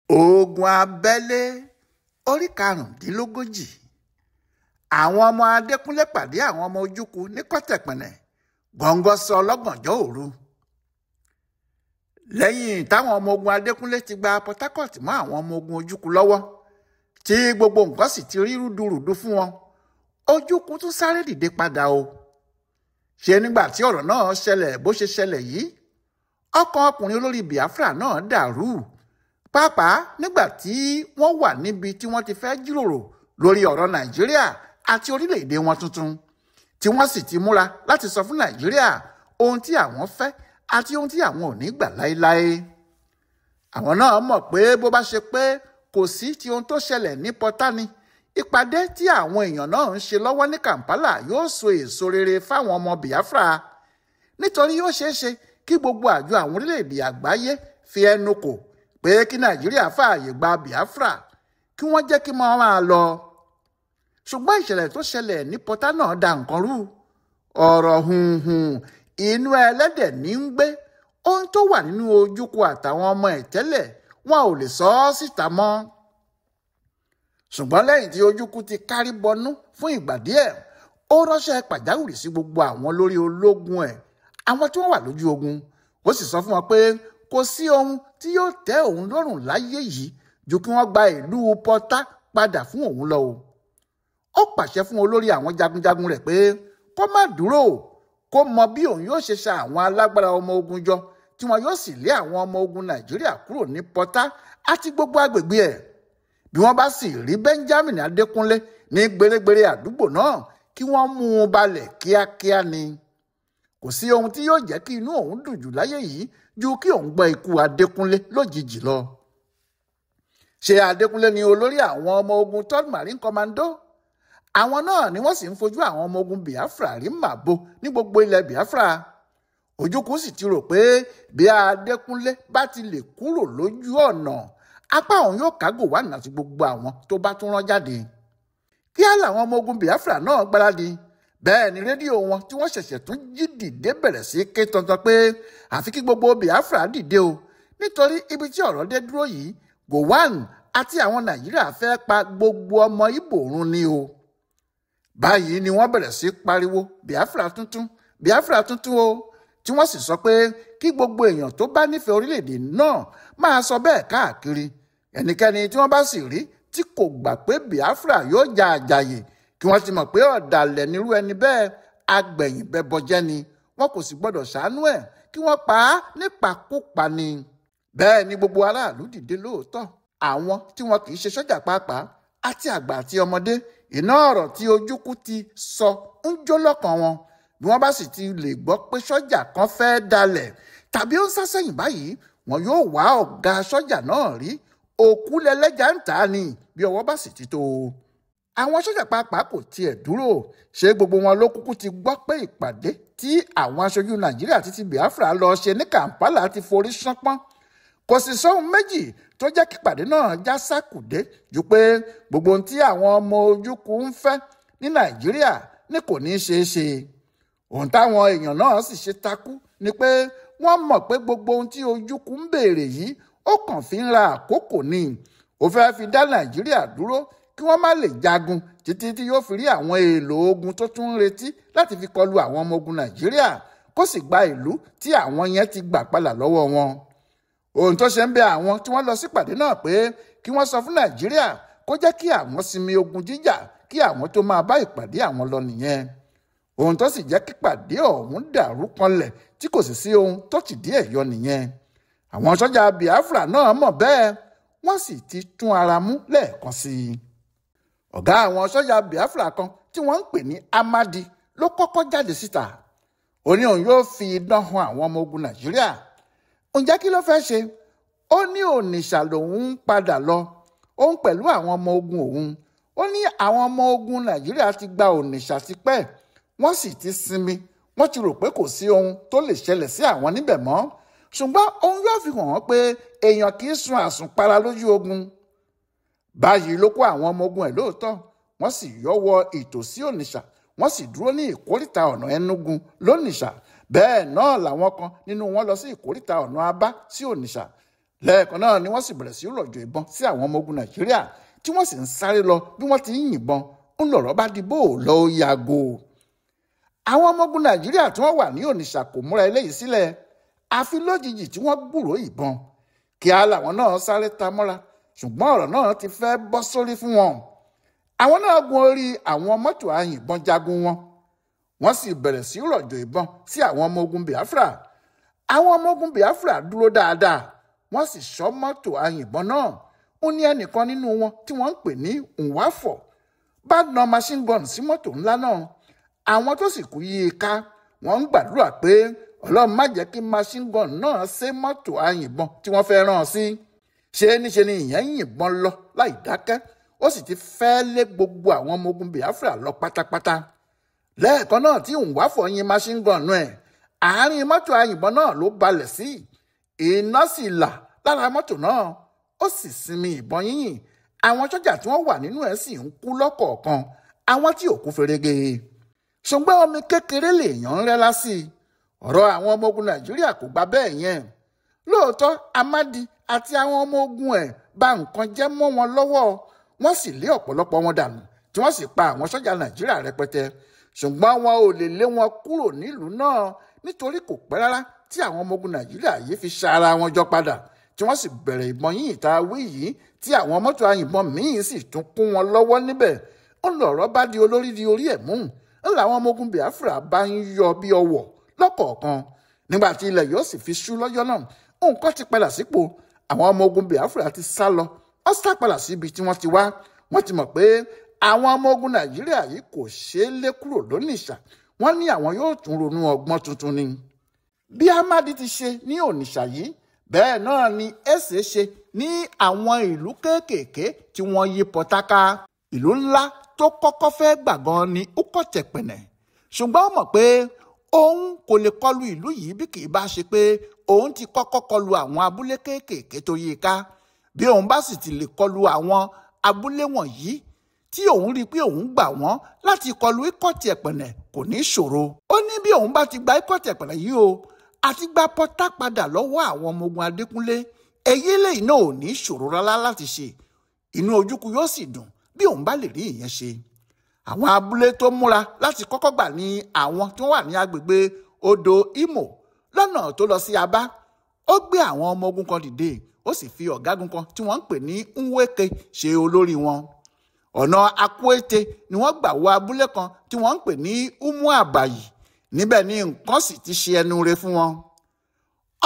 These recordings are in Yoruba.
Ogun abẹ́lé orí karùndínlógójì. Àwọn ọmọ Adekunle pàdé àwọn ọmọ Ojukwu ní Ikot-Ekpene gọ́ngọ́ sọ lọ́gànjọ́ òru. Lẹ́yìn táwọn ọmọ ogun Adekunle ti gba Port Harcourt mọ́ àwọn ọmọ ogun Ojukwu lọ́wọ́, tí gbogbo nǹkan sì ti rí rúdurùdu fún wọn, Ojukwu tún sáré dìde padà o. Ṣé nígbà tí ọ̀rọ̀ náà ṣẹlẹ̀ bó ṣe ṣẹlẹ̀ yìí, ọkàn ọkùnrin olórí Biafra náà dàrú. Pàápàá nígbà tí wọ́n wà níbi tí wọ́n ti fẹ́ jíròrò lórí ọ̀rọ̀ Nàìjíríà àti orílẹ̀-èdè wọn tuntun, tí wọ́n sì ti múra láti sọ fún Nàìjíríà ohun tí àwọn fẹ́ àti ohun tí àwọn ò ní gbà láéláé. Àwọn náà mọ̀ pé bó bá ṣe pé kò sí ti ohun tó ṣẹlẹ̀ ní Pọ́tà ni, ìpàdé tí àwọn èèyàn náà ń ṣe lọ́wọ́ ní Kampala yóò so èso rere fáwọn ọmọ Biafra, nítorí yóò ṣeé ṣe kí gbogbo àjọ àwọn orílẹ̀-èdè àgbáyé fi ẹnu kò pé kí Nàìjíríà fààyè gba Biafra, kí wọ́n jẹ́ kí wọ́n máa lọ. Ṣùgbọ́n ìṣẹ̀lẹ̀ tó ṣẹlẹ̀ ní Pọ́tà náà da nǹkan rú. Ọ̀rọ̀ inú ẹlẹ́dẹ̀ ní ń gbé. Ohun tó wà nínú Ojukwu àtàwọn ọmọ ẹ̀ tẹ́lẹ̀ wọn ò lè sọ ọ́ síta mọ́. Ṣùgbọ́n lẹ́yìn tí Ojukwu ti kárí bọnú fún ìgbà díẹ̀, ó ránṣẹ́ pàjáwìrì sí gbogbo àwọn lórí ológun ẹ̀, àwọn tí wọ́n wà lójú ogun. Ó sì sọ fún wọn pé kò sí ohun tí yóò tẹ́ òun lọ́rùn láyé yìí ju kí wọ́n gba ìlú Pọ́tà padà fún òun lọ o. Ó pàṣẹ fún olórí àwọn jagunjagun rẹ̀ pé kó má dúró, kó mọ bí òun yóò ṣe ṣa àwọn alágbára ọmọ ogun jọ tí wọn yóò sì lé àwọn ọmọ ogun Nàìjíríà kúrò ní Pọ́tà àti gbogbo agbègbè ẹ̀. Bí wọ́n bá sì rí Benjamin Adekunle ní gbèrègbèrè àdúgbò náà, kí wọ́n mú un balẹ̀ kíákíá ni. Kò sí ohun tí yóò jẹ́ kí inú òun dùn jù láyé yìí ju kí òun gbọ́ ikú Adekunle lójijì lọ. Ṣé Adekunle ni olórí àwọn ọmọ ogun 3rd Marine Commando? Àwọn náà ni wọ́n sì ń fojú àwọn ọmọ ogun Biafra rí màbo ní gbogbo ilẹ̀ Biafra. Ojukwu sì ti rò pé bí Adekunle bá ti lè kúrò lójú ọ̀nà, apá òun yóò ká Gowon àti gbogbo àwọn tó bá tún rán jáde. Kíá làwọn ọmọ ogun Biafra náà gbáradì. Bẹ́ẹ̀ ni rédíò wọn tí wọ́n ṣẹ̀ṣẹ̀ tún jí dìde bẹ̀rẹ̀ sí ké tantan pé àfi kí gbogbo Biafra dìde o, nítorí ibi tí ọ̀rọ̀ dé dúró yìí, Gowon àti àwọn Nàìjíríà fẹ́ pa gbogbo ọmọ Ìgbò run ni o. Báyìí ni wọ́n bẹ̀rẹ̀ sí pariwo Biafra tuntun, Biafra tuntun o, tí wọ́n sì sọ pé kí gbogbo èèyàn tó bá nífẹ̀ẹ́ orílẹ̀-èdè náà máa sọ bẹ́ẹ̀ káàkiri. Ẹnikẹ́ni tí wọ́n bá sì rí tí kò gbà pé Biafra yóò ja àjàyè, kí wọ́n ti mọ̀ pé ọ̀dàlẹ̀ nírú ẹni bẹ́ẹ̀, agbẹ̀yìn bẹbọjẹ́ ni, wọn kò sì gbọ́dọ̀ ṣàánú ẹ̀, kí wọ́n pa á nípakúpa ni. Bẹ́ẹ̀ ni gbogbo aráàlú dìde lóòótọ́, àwọn tí wọn kì í ṣe sọ́jà pàápàá, àti àgbà àti ọmọdé. Iná ọ̀rọ̀ tí Ojukwu ti sọ ń jó lọ́kàn wọn. Bí wọ́n bá sì ti lè gbọ́ pé sọ́jà kan fẹ́ dalẹ̀ tàbí ó ń sá sẹ́yìn báyìí, wọn yóò wá ọ̀gá sọ́jà náà rí. Òkú lẹlẹ́jà ń tà á ni bí ọwọ́ bá sì ti tó o. Àwọn sọ́jà pàápàá kò tiẹ̀ dúró. Ṣé gbogbo wọn ló kúkú ti gbọ́ pé ìpàdé tí àwọn aṣojú Nàìjíríà àti ti Biafra lọ ṣe ní Kampala ti forí ṣánpọ́n? Kò sì sóhun méjì tó jẹ́ kí ìpàdé náà já sákùdé ju pé gbogbo ohun tí àwọn ọmọ Ojukwu ń fẹ́ ní Nàìjíríà ní kò ní ṣeé ṣe. Ohun táwọn èèyàn náà sì ṣe takú ni pé wọ́n mọ̀ pé gbogbo ohun tí Ojukwu ń béèrè yìí ó kàn fi ń ra àkókò ni. Ó fẹ́ fi dá Nàìjíríà dúró kí wọ́n má lè jagun títí tí yóò fi rí àwọn èèlò ogun tó tún ń retí láti fi kọlu àwọn ọmọ ogun Nàìjíríà, kó sì gba ìlú tí àwọn yẹn ti gbà padà lọ́wọ́ wọn. Ohun tó ṣe ń bẹ àwọn tí wọ́n lọ sípàdé náà pé kí wọ́n sọ fún Nàìjíríà kó jẹ́ kí àwọn sinmi ogun jíjà kí àwọn tó máa bá ìpàdé àwọn lọ nìyẹn. Ohun tó sì jẹ́ kí ìpàdé ọ̀hún dàrú kanlẹ̀ tí kò sì sí ohun tó ti díẹ̀ yọ nìyẹn. Àwọn sọ́jà Biafra náà mọ̀ bẹ́ẹ̀, wọ́n sì ti tún ara mú lẹ́ẹ̀kan sí i. Ọ̀gá àwọn sọ́jà Biafra kan tí wọ́n ń pè ní Amadi ló kọ́kọ́ jáde síta. Ó ní òun yóò fi idán han àwọn ọmọ ogun Nàìjíríà. Ǹjẹ́ kí ló fẹ́ ṣe? Ó ní Onitsha lòun ń padà lọ, òun pẹ̀lú àwọn ọmọ ogun òun. Ó ní àwọn ọmọ ogun Nàìjíríà ti gba Onitsha tipẹ́, wọ́n sì ti sinmi, wọ́n ti rò pé kò sí ohun tó lè ṣẹlẹ̀ sí àwọn níbẹ̀ mọ́. Ṣùgbọ́n òun yóò fi hàn wọ́n pé èèyàn kì í sun àsùnpara lójú ogun. Báyìí ló kó àwọn ọmọ ogun ẹ̀ lóòótọ́, wọ́n sì yọ́ wọ ìtòsí Onitsha, wọ́n sì dúró ní ìkóríta ọ̀nà Enugu lónìṣà. Bẹ́ẹ̀ náà làwọn kan nínú wọn lọ sí ìkóríta ọ̀nà Aba sí Onitsha. lẹ́ẹ̀kan náà ni wọ́n sì bẹ̀rẹ̀ sí rọ̀jò ìbọn sí àwọn ọmọ ogun Nàìjíríà tí wọ́n sì ń sáré lọ bí wọ́n ti ń yìnbọn ń lọ̀rọ̀ bá di bó lọ yàgò. àwọn ọmọ ogun Nàìjíríà tí wọ́n wà ní Onitsha kò múra eléyìí sílẹ̀ àfi lójijì tí wọ́n gbúròó ìbọn kíá làwọn náà sáré ta mọ́ra ṣùgbọ́n ọ̀rọ̀ náà ti fẹ́ bọ́ sórí fún wọn. àwọn náà gun orí àwọn mọ́tò àyìnbọn jagun wọn wọ́n sì bẹ̀rẹ̀ sí rọ̀jò ìbọn sí àwọn ọmọ ogun Biafra. àwọn ọmọ ogun Biafra dúró dáadáa wọ́n sì ṣọ́ mọ́tò àyìnbọn náà. ó ní ẹnìkan nínú wọn tí wọ́n ń pè ní Nwafọ bá na machine gun sí mọ́tò ńlá náà. àwọn tó sì kú yí i ká wọ́n ń gbàdúrà pé Ọlọ́run má jẹ́ kí machine gun náà sé mọ́tò àyìnbọn tí wọ́n fẹ́ rán sí. níṣe ni ìyẹn yìnbọn lọ láì dákẹ́ ó sì ti fẹ́ lé gbogbo àwọn ọmọ ogun Biafra lọ pátápátá. lẹ́ẹ̀kan náà tí Nwafọ yin machine gun ẹ̀ àárín mọ́tò àyìnbọn náà ló balẹ̀ sí. iná sì là lára mọ́tò náà ó sì sinmi ìbọn yínyìn. àwọn sọ́jà tí wọ́n wà nínú ẹ̀ sì ń kú lọ́kọ̀ọ̀kan àwọn tí ò kú ferege. ṣùgbọ́n omi kékeré lèèyàn ń rẹ́lá sí i. ọ̀rọ̀ àwọn ọmọ ogun Nàìjíríà kò gbà bẹ́ẹ̀ yẹn. lóòótọ́ Amadi àti àwọn ọmọ ogun ẹ̀ bà nǹkan jẹ́ mọ́ wọn lọ́wọ́ wọ́n sì lé ọ̀pọ̀lọpọ̀ wọn dànù tí wọ́n sì pa àwọn sọ́jà Nàìjíríà rẹpẹtẹ. ṣùgbọ́n wọn ò lè lé wọn kúrò nílùú náà nítorí kò pẹ́ rárá tí àwọn ọmọ ogun Nàìjíríà yìí fi ṣara wọn jọ padà tí wọ́n sì bẹ̀rẹ̀ ìbọn yìí tá a wí yìí tí àwọn mọ́tò àyìnbọn míín sì tún kún wọn lọ́wọ́ níbẹ̀. ó lọ̀rọ̀ bá di olórí di orí ẹ̀ mú ń làwọn ọmọ ogun Biafra bá ń yọ bí ọwọ̀ lọ́kọ̀ọ̀kan. nígbà tí ilẹ̀ yóò sì fi ṣú lọ́jọ́ náà nǹkan ti padà sípò. àwọn ọmọ ogun Biafra ti sá lọ wọ́n sá padà síbi tí wọ́n ti wá. wọ́n ti mọ̀ pé àwọn ọmọ ogun Nàìjíríà yìí kò ṣeé lé kúrò lónìṣà. wọ́n ní àwọn yóò tún ronú ọgbọ́n tuntun ni. bí Amadi ti ṣe ní Onitsha yìí bẹ́ẹ̀ náà ni Eze ṣe ní àwọn ìlú kéékèèké tí wọ́n yí pọ̀táká. ìlú ńlá tó kọ́kọ́ fẹ́ gbà gan ni Ikot-Ekpene. ṣùgbọ́n ó mọ̀ pé òun kò lè kọlu ìlú yìí bí kì í bá ṣe pé òun ti kọ́kọ́ kọlu àwọn abúlé kéékèèké tó yí i ká. bí òun bá sì ti lè kọlu àwọn abúlé wọ̀nyí tí òun rí i pé òun gbà wọ́n láti kọlu Ikot-Ekpene kò ní ṣòro. ó ní bí òun bá ti gba Ikot-Ekpene yìí o àti gba pọ́tà padà lọ́wọ́ àwọn ọmọ ogun Adekunle èyí lẹ́yìn náà ò ní ṣòro rárá láti ṣe. inú Ojukwu yóò sì dùn bí òun bá lè rí ìyẹn ṣe. àwọn abúlé tó múra láti kọ́kọ́ gbà ní àwọn tó wà ní agbègbè odò Imo lọ́nà tó lọ sí Aba. ó gbé àwọn ọmọ ogun kan dìde ó sì fi ọ̀gágun kan tí wọ́n ń pè ní Nweke ṣe olórí wọn. ọ̀nà Akwete ni wọ́n gbà wọ abúlé kan tí wọ́n ń pè ní Umuabayi. níbẹ̀ ni nǹkan sì ti ṣe ẹnu re fún wọn.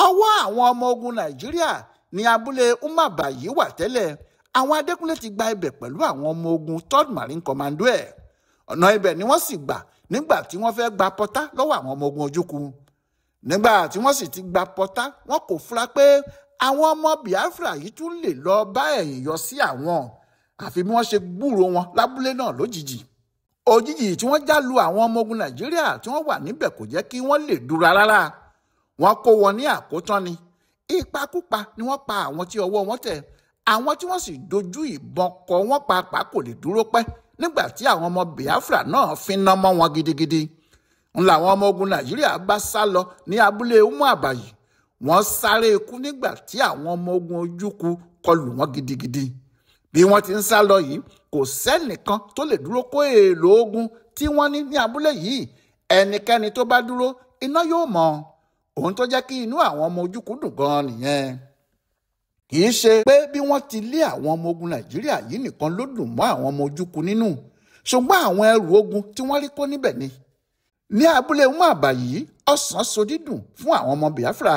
ọwọ́ àwọn ọmọ ogun Nàìjíríà ní abúlé Umuabayi wà tẹ́lẹ̀. àwọn Adekunle ti gba ibẹ̀ pẹ̀lú àwọn ọmọ ogun 3rd Marine Commando ẹ̀. ọ̀nà ibẹ̀ ni wọ́n sì gbà nígbà tí wọ́n fẹ́ gba pọ́tà lọ́wọ́ àwọn ọmọ ogun Ojukwu. nígbà tí wọ́n sì ti gba pọ́tà wọn kò fura pé àwọn ọmọ Biafra yìí tún lè lọ bá ẹ̀yìn yọ sí àwọn àfi bí wọ́n ṣe gbúròó wọn lábúlé náà lójijì. òjijì tí wọ́n já lu àwọn ọmọ ogun Nàìjíríà tí wọ́n wà níbẹ̀ kò jẹ́ kí wọ́n lè dúra rárá. wọ́n kó wọn ní àkótán ni. ìpakúpa ni wọ́n pa àwọn tí ọwọ́ wọn tẹ̀. àwọn tí wọ́n sì dojú ìbọn kọ wọ́n pàápàá kò lè dúró pẹ́ nígbà tí àwọn ọmọ Biafra náà finá mọ́ wọn gidigidi. ń làwọn ọmọ ogun Nàìjíríà bá sá lọ ní abúlé Umuabayi. wọ́n sáré ikú nígbà tí àwọn ọmọ ogun Ojukwu kọlù wọn gidigidi. bí wọ́n ti ń sá lọ yìí kò sẹ́nìkan tó lè dúró kó èèlò ogun tí wọ́n ní abúlé yìí. ẹnikẹ́ni tó bá dúró iná yóò mọ. ohun tó jẹ́ kí inú àwọn ọmọ Ojukwu dùn gan nìyẹn. kì í ṣe pé bí wọ́n ti lé àwọn ọmọ ogun Nàìjíríà yìí nìkan ló dùn mọ́ àwọn ọmọ Ojukwu nínú. ṣùgbọ́n àwọn ẹrù ogun tí wọ́n rí kó níbẹ̀ ni. ní abúlé Umuabayi ọ̀sán so dídùn fún àwọn ọmọ Biafra.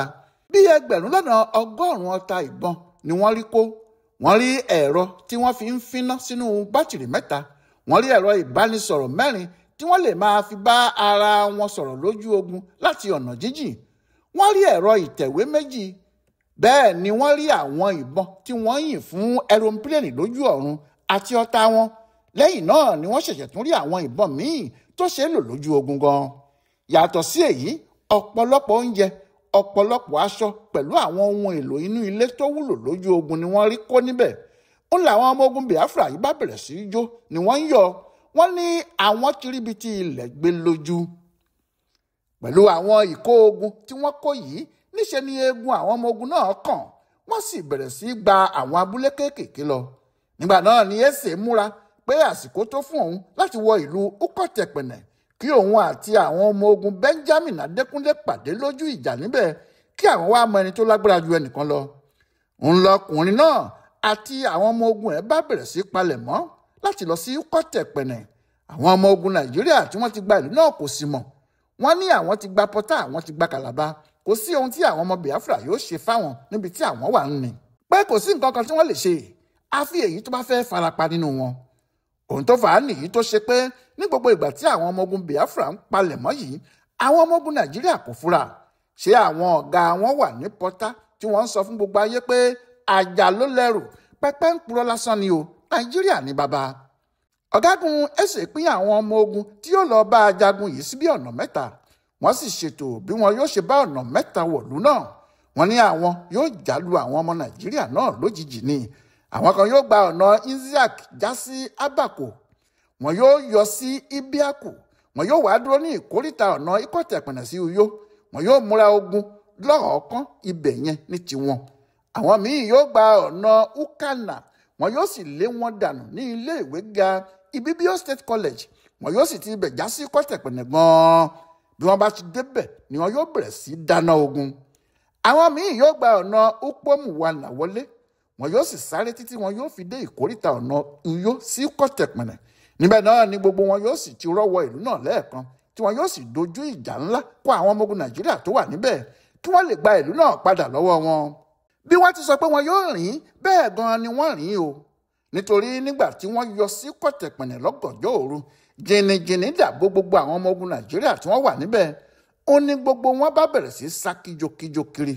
bí 1,100 ọta ìbọn ni wọ́n rí kó. wọ́n rí ẹ̀rọ tí wọ́n fi ń finá sínú bátìrì 3. wọ́n rí ẹ̀rọ ìbánisọ̀rọ̀ 4 tí wọ́n lè máa fi bá ara wọn sọ̀rọ̀ lójú ogun láti ọ̀nà jíjìn. wọ́n rí ẹ̀rọ ìtẹ̀wé 2. bẹ́ẹ̀ ni wọ́n rí àwọn ìbọn tí wọ́n yìn fún ẹropílẹ̀nì lójú ọ̀run àti ọta wọn. lẹ́yìn náà ni wọ́n ṣẹ̀ṣẹ̀ tún rí àwọn ìbọn míì tó ṣe é lò lójú ogun gan. yàtọ̀ sí èyí ọ̀pọ̀lọpọ̀ oúnjẹ ọ̀pọ̀lọpọ̀ aṣọ pẹ̀lú àwọn ohun èlò inú ilé tó wúlò lójú ogun ni wọ́n rí kó níbẹ̀. ń làwọn ọmọ ogun Biafra yìí bá bẹ̀rẹ̀ sí í jó ni wọ́n ń yọ̀. wọ́n ní àwọn ti ríbi tí ilẹ̀ gbé lójú. pẹ̀lú àwọn ìkó ogun tí wọ́n kó yìí níṣe ni eegun àwọn ọmọ ogun náà kàn. wọ́n sì bẹ̀rẹ̀ sí gba àwọn abúlé kéékèèké lọ. Nígbà náà ni Eze múra pé àsìkò tó fún òun láti wọ ìlú Ikot-Ekpene kí òun àti àwọn ọmọ ogun Benjamin Adekunle pàdé lójú ìjà níbẹ̀ kí àwọn wá mọ ẹni tó lágbára ju ẹnìkan lọ. Òun lọkùnrin náà àti àwọn ọmọ ogun ẹ̀ bá bẹ̀rẹ̀ sí palẹ̀mọ́ láti lọ sí Ikot-Ekpene. Àwọn ọmọ ogun Nàìjíríà tí wọ́n ti gba ìlú náà kò sì mọ̀. Wọ́n ní àwọn ti gba Pọ́tà, àwọn ti gba Calabar. Kò sí ohun tí àwọn ọmọ Biafra yóò ṣe fáwọn níbi tí àwọn wà ń ní. Pé kò sí nǹkan kan tí wọ́n lè ṣe àfi èyí tó bá fẹ́ farapa nínú wọn. Ohun tó fà á nìyí tó ṣe pé ní gbogbo ìgbà tí àwọn ọmọ ogun Biafra ń palẹ̀mọ́ yìí, àwọn ọmọ ogun Nàìjíríà kò fura. Ṣé àwọn ọ̀gá wọn wà ní Pọ́tà tí wọ́n ń sọ fún gbogbo ayé pé àjà ló lẹ́rù, pẹ́pẹ́ ń purọ́ lásán ni o, Nàìjíríà ní baba. Ọ̀gágun Eze pín àwọn ọmọ ogun tí yóò lọ bá ajagun yìí sí bí ọ̀nà mẹ́ta. Wọ́n sì ṣètò bí wọn yóò ṣe bá ọ̀nà mẹ́ta wọ̀lú náà. Wọ́n ní àwọn yóò jálù àwọn ọmọ Nàìjíríà náà lójijì ni. Àwọn kan yóò gba ọ̀nà Isiaq já sí Abako. Wọ́n yóò yọ sí Ibiaku. Wọ́n yóò wá dúró ní ìkóríta ọ̀nà Ikot-Ekpene sí Uyo. Wọ́n yóò múra ogun lọ́ọ̀ọ́kán ibẹ̀ yẹn ní tiwọn. Àwọn míì yóò gba ọ̀nà Ukana. Wọ́n yóò sì lé wọn dànù ní ilé ìwé ga Ibibio State College. Wọ́n yóò sì ti ibẹ̀ já sí Ikot-Ekpene gan-an. Bí wọ́n bá ti débẹ̀ ni wọ́n yóò bẹ̀rẹ̀ sí dáná ogun. Àwọn míì yóò gba ọ̀nà Ukpomuwana wọlé. Wọ́n yóò sì sáré títí wọn yóò fi dé ìkóríta ọ̀nà Uyo sí Ikot-Ekpene. Níbẹ̀ náà ni gbogbo wọn yóò sì ti rọ́wọ́ ìlú náà lẹ́ẹ̀kan tí wọn yóò sì dojú ìjà ńlá kọ àwọn ọmọ ogun Nàìjíríà tó wà níbẹ̀ kí wọ́n lè gba ìlú náà padà lọ́wọ́ wọn. Bí wọ́n ti sọ pé wọn yóò rìn bẹ́ẹ̀ gan-an ni wọ́n rìn o. Nítorí nígbà tí wọ́n yọ sí Ikot-Ekpene lọ́gànjọ́ òru, jìnnìjìnnì dàbò gbogbo àwọn ọmọ ogun Nàìjíríà tí wọ́n wà níbẹ̀. Ó ní gbogbo wọn bá bẹ̀rẹ̀ sí sá kíjokíjo kiri.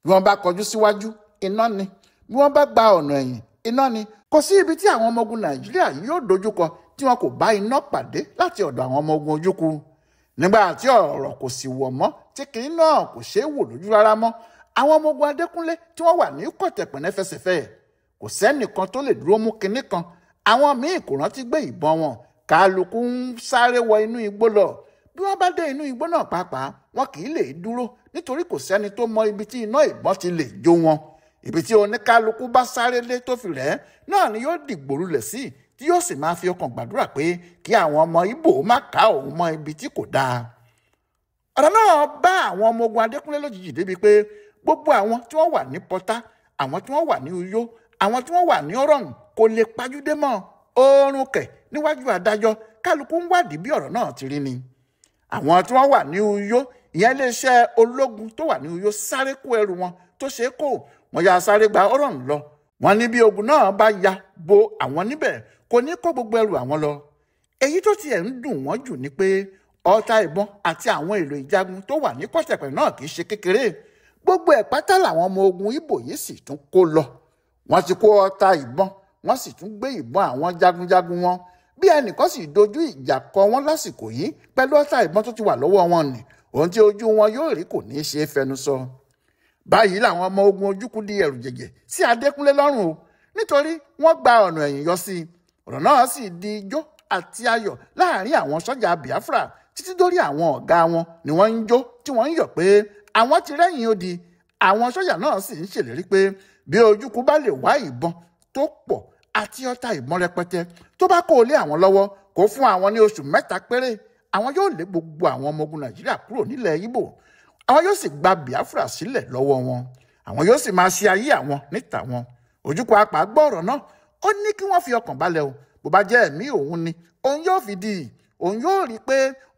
Bí wọ́n bá kọjú síwájú, iná ni. Bí wọ́n bá gba ọ̀nà ẹ̀yìn, iná ni. Kò sí ibi tí àwọn ọmọ ogun Nàìjíríà yìí yóò dojúkọ tí wọn kò bá iná pàdé láti ọ̀dọ̀ àwọn ọmọ ogun Ojukwu. Nígbà tí ọ̀rọ̀ kò sì wọ̀ mọ́, tí kìnní náà kò ṣeé wò lójú rárá mọ́, àwọn ọmọ ogun Adekunle tí wọ́n wà ní Ikot-Ekpene fẹsẹ̀fẹ́. Kò sẹ́nìkan tó lè dúró mú kinní kan. Àwọn míì kò rántí gbé ìbọn wọn. Kálukú ń sáré wọ inú igbó lọ. Bí wọ́n bá dé inú igbó náà pàápàá, wọn kì í lè dúró nítorí kò sẹ́ni tó mọ ibi tí iná ìbọn ti lè jó wọn. Ibi tí oníkálukú bá sáré lé tó fi rẹ̀ náà ni yóò dìgbòrúlẹ̀ sí, tí yóò sì máa fi ọkàn gbàdúrà pé kí àwọn ọmọ Ìgbò má ká òun mọ ibi tí kò dáa. Ọ̀rọ̀ náà bá àwọn ọmọ ogun Adekunle lójijì débi pé gbogbo àwọn tí wọ́n wà ní Pọ́tà, àwọn tí wọ́n wà ní Uyo, àwọn tí wọ́n wà ní Ọ̀rọ̀hún kò lè pajúdé mọ́. Oorun kẹ̀ níwájú adájọ́, kálukú ń wádìí bí ọ̀rọ̀ náà ti rí ni. Àwọn tí wọ́n wà ní Uyo, ìyẹn iléeṣẹ́ ológun tó wà ní Uyo sáré kó ẹrù wọn tó ṣeé kó. Wọ́n ya sáré gba Ọ̀rọ̀hún lọ. Wọ́n ní bí ogun náà bá ya bo àwọn níbẹ̀, kò ní kó gbogbo ẹrù àwọn lọ. Èyí tó tiẹ̀ ń dùn wọ́n jù ni pé ọta ìbọn àti àwọn èlò ìjagun tó wà ní Ikot-Ekpene náà kì í ṣe kékeré. Gbogbo ẹ̀ pátá làwọn ọmọ ogun Ìgbò yìí sì tún kó lọ. Wọ́n ti kó ọta ìbọn, wọ́n sì tún gbé ìbọn àwọn jagunjagun wọn. Bí ẹnìkan sì dojú ìjà kọ wọ́n lásìkò yìí pẹ̀lú ọta ìbọn tó ti wà lọ́wọ́ wọn nì, ohun tí ojú wọn yóò rí kò ní í ṣe é fẹnu sọ. Báyìí làwọn ọmọ ogun Ojukwu di ẹ̀rù jẹ̀jẹ̀ sí Adekunle lọ́rùn o, nítorí wọ́n gba ọ̀nà ẹ̀yìn yọ sí i. Ọ̀rọ̀ náà sì di ijó àti ayọ̀ láàrin àwọn sọ́jà Biafra títí dórí àwọn ọ̀gá wọn ni wọ́n ń jó tí wọ́n ń yọ̀ pé àwọn ti rẹ́yìn odi. Àwọn sọ́jà náà sì ń ṣèlérí pé bí Ojukwu bá lè wá ìbọn tó pọ̀ àti ọta ìbọn rẹpẹtẹ tó bá kó lé àwọn lọ́wọ́, kó fún àwọn ní oṣù 3 péré, àwọn yóò lé gbogbo àwọn ọmọ ogun Nàìjíríà kúrò nílẹ̀ Ìgbò. Àwọn yóò sì gba Biafra sílẹ̀ lọ́wọ́ wọn. Àwọn yóò sì máa ṣe ayé àwọn níta wọn. Ojukwu apá gbọ́ ọ̀rọ̀ náà. Ó ní kí wọ́n fi ọkàn balẹ̀ o. Bó bá jẹ́ ẹ̀mí òun ni, òun yóò fi dì í. Òun yóò rí i pé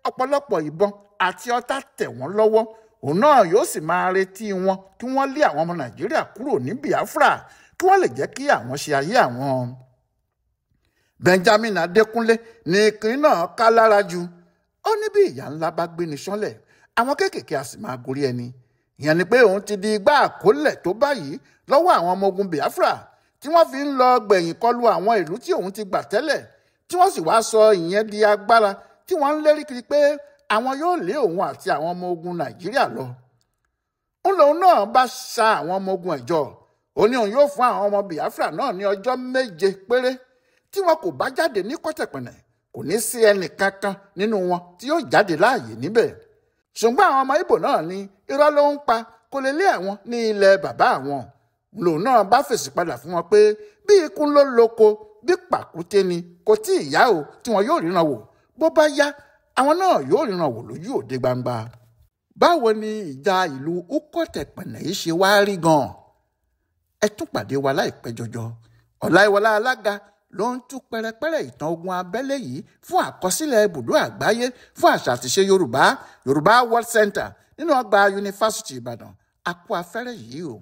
ọ̀pọ̀lọpọ̀ ìbọn àti ọta tẹ̀ wọ́n lọ́wọ́. Òun náà yóò sì máa retí wọn kí wọ́n lé àwọn ọmọ Nàìjíríà kúrò ní Biafra kí wọ́n lè jẹ́ kí àwọn ṣe ayé àwọn. Benjamin Adekunle ní ìkíni náà ká lára jù. Ó ní bí ìyà ńlá bá gbé ni ṣánlẹ̀, àwọn kéékèèké a sì máa gorí ẹni. Ìyẹn ni pé òun ti di igbá àkólẹ̀ tó báyìí lọ́wọ́ àwọn ọmọ ogun Biafra tí wọ́n fi ń lọ gbẹ̀yìn kọlu àwọn ìlú tí òun ti gbà tẹ́lẹ̀, tí wọ́n sì wá sọ ìyẹn di agbára tí wọ́n ń lérí kiri pé àwọn yóò lé òun àti àwọn ọmọ ogun Nàìjíríà lọ. Òun lòun náà bá ṣa àwọn ọmọ ogun ẹ̀jọ́. Ó ní òun yóò fún àwọn ọmọ Biafra náà ní ọjọ́ 7 péré. Tí wọn kò bá jáde ní Ikot-Ekpene, kò ní sí ẹnì kankan nínú wọn tí yóò jáde láàyè níbẹ̀. Ṣùgbọ́n àwọn ọmọ Ìgbò náà ní irọ́ ló ń pa, kò lè lé àwọn ní ilẹ̀ bàbá àwọn. lòun náà bá fèsì padà fún wọn pé bí ikún ló lóko bí pàkúté ni kò tí ì yá o tí wọn yóò ríran wò, bó bá yá àwọn náà yóò ríran wò lójú òde gbangba. Báwo ni ìjà ìlú Ikot-Ekpene yìí ṣe wá rí gan-an? Ẹ tún pàdé wa láìpẹ́ jọjọ. Ọláìwọlá Alága ló ń tú pẹrẹpẹrẹ ìtàn ogun abẹ́lé yìí fún àkọsílẹ̀ ibùdó àgbáyé fún àṣà àtìṣe Yorùbá World Center nínú ọgbà Yunifásítì Ìbàdàn. A kú afẹ́rẹ́ yìí o.